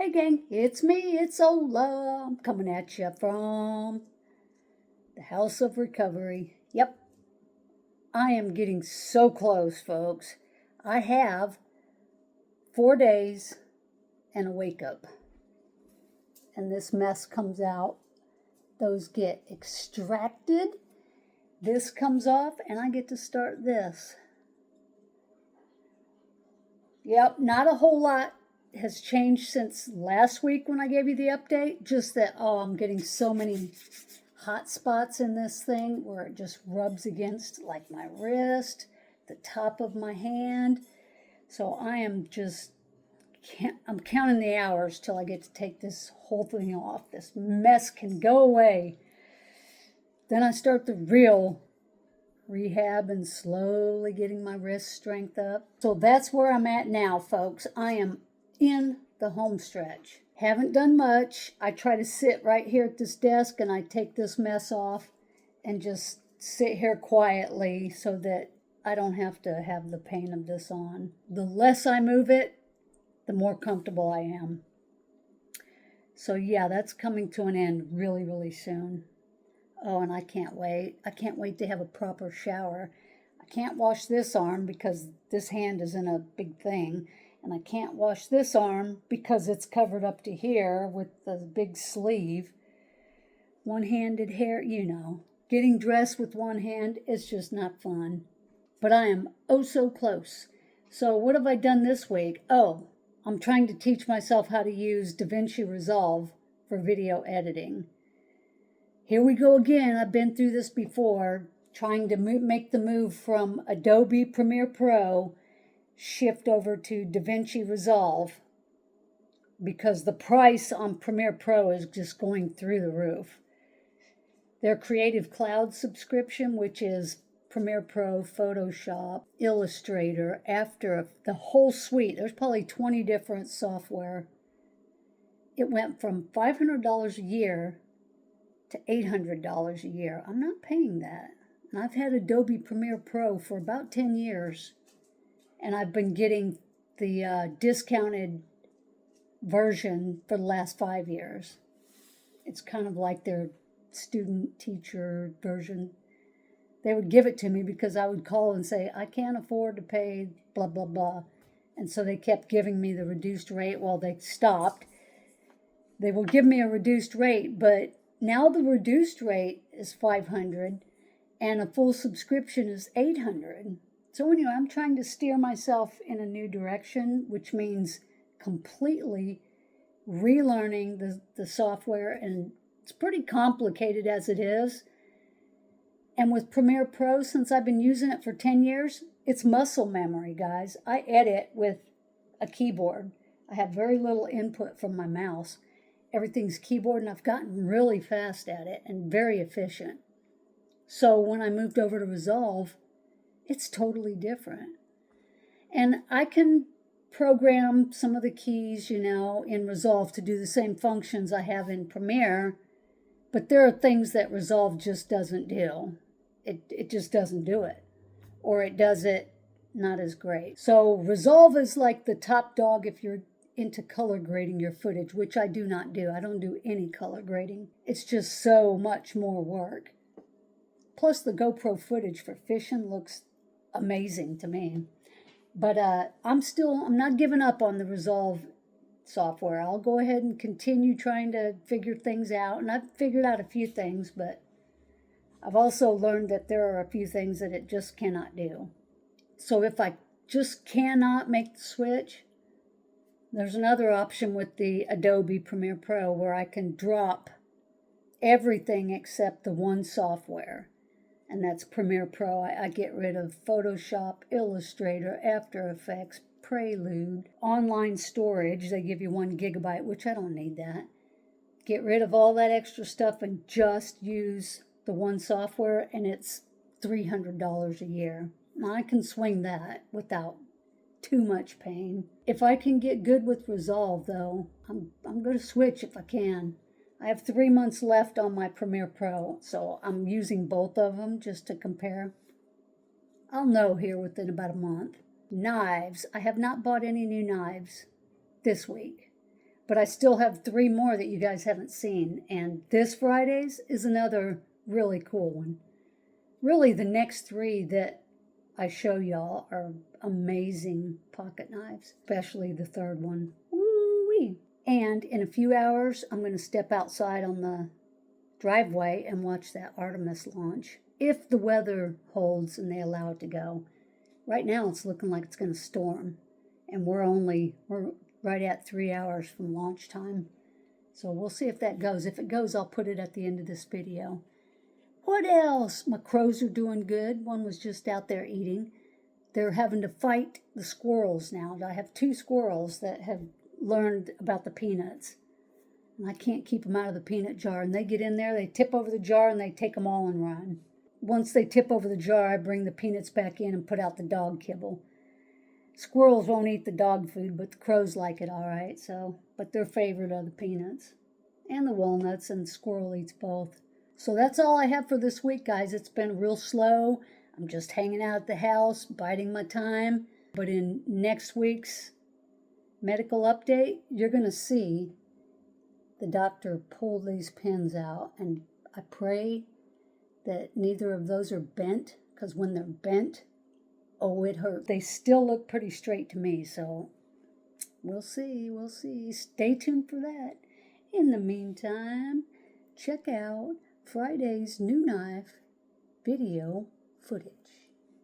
Hey gang, it's me, it's Ola. I'm coming at you from the House of Recovery. Yep, I am getting so close, folks. I have 4 days and a wake up. And this mess comes out. Those get extracted. This comes off, and I get to start this. Yep, not a whole lot has changed since last week when I gave you the update. Just that, I'm getting so many hot spots in this thing where it just rubs against like my wrist, the top of my hand. So I am just, I'm counting the hours till I get to take this whole thing off. This mess can go away. Then I start the real rehab and slowly getting my wrist strength up. So that's where I'm at now, folks. I am in the home stretch. Haven't done much. I try to sit right here at this desk and I take this mess off and just sit here quietly so that I don't have to have the pain of this on. The less I move it, the more comfortable I am. So yeah, that's coming to an end really, really soon. Oh, and I can't wait. I can't wait to have a proper shower. I can't wash this arm because this hand is in a big thing. And I can't wash this arm because it's covered up to here with the big sleeve. One-handed hair, you know. Getting dressed with one hand is just not fun. But I am oh so close. So what have I done this week? Oh, I'm trying to teach myself how to use DaVinci Resolve for video editing. Here we go again. I've been through this before, trying to make the move from Adobe Premiere Pro, shift over to DaVinci Resolve, because the price on Premiere Pro is just going through the roof. Their Creative Cloud subscription, which is Premiere Pro, Photoshop, Illustrator, After, the whole suite, there's probably 20 different software. It went from $500 a year to $800 a year. I'm not paying that. And I've had Adobe Premiere Pro for about 10 years. And I've been getting the discounted version for the last 5 years. It's kind of like their student teacher version. They would give it to me because I would call and say, I can't afford to pay blah, blah, blah. And so they kept giving me the reduced rate. Well, they stopped. They will give me a reduced rate, but now the reduced rate is $500 and a full subscription is $800. So anyway, I'm trying to steer myself in a new direction, which means completely relearning the software, and it's pretty complicated as it is. And with Premiere Pro, since I've been using it for 10 years, it's muscle memory, guys. I edit with a keyboard. I have very little input from my mouse. Everything's keyboard, and I've gotten really fast at it and very efficient. So when I moved over to Resolve, it's totally different. And I can program some of the keys, in Resolve to do the same functions I have in Premiere, but there are things that Resolve just doesn't do. It just doesn't do it. Or it does it not as great. So Resolve is like the top dog if you're into color grading your footage, which I do not do. I don't do any color grading. It's just so much more work. Plus the GoPro footage for fishing looks amazing to me. But I'm not giving up on the Resolve software. I'll go ahead and continue trying to figure things out. And I've figured out a few things, but I've also learned that there are a few things that it just cannot do. So if I just cannot make the switch, there's another option with the Adobe Premiere Pro where I can drop everything except the one software, and that's Premiere Pro. I get rid of Photoshop, Illustrator, After Effects, Prelude, online storage. They give you 1 gigabyte, which I don't need that. Get rid of all that extra stuff and just use the one software, and it's $300 a year. Now, I can swing that without too much pain. If I can get good with Resolve, though, I'm going to switch if I can. I have 3 months left on my Premiere Pro, so I'm using both of them just to compare. I'll know here within about a month. Knives. I have not bought any new knives this week. But I still have 3 more that you guys haven't seen. And this Friday's is another really cool one. Really, the next 3 that I show y'all are amazing pocket knives, especially the third one. Woo-wee. And in a few hours, I'm going to step outside on the driveway and watch that Artemis launch, if the weather holds and they allow it to go. Right now, it's looking like it's going to storm, and we're right at 3 hours from launch time. So we'll see if that goes. If it goes, I'll put it at the end of this video. What else? My crows are doing good. One was just out there eating. They're having to fight the squirrels now. I have 2 squirrels that have learned about the peanuts. And I can't keep them out of the peanut jar. And they get in there, they tip over the jar, and they take them all and run. Once they tip over the jar, I bring the peanuts back in and put out the dog kibble. Squirrels won't eat the dog food, but the crows like it all right. But their favorite are the peanuts and the walnuts, and the squirrel eats both. So that's all I have for this week, guys. It's been real slow. I'm just hanging out at the house, biding my time. But in next week's medical update, you're going to see the doctor pull these pins out. And I pray that neither of those are bent, because when they're bent, oh, it hurt. They still look pretty straight to me, so we'll see. Stay tuned for that. In the meantime, check out Friday's new knife video footage.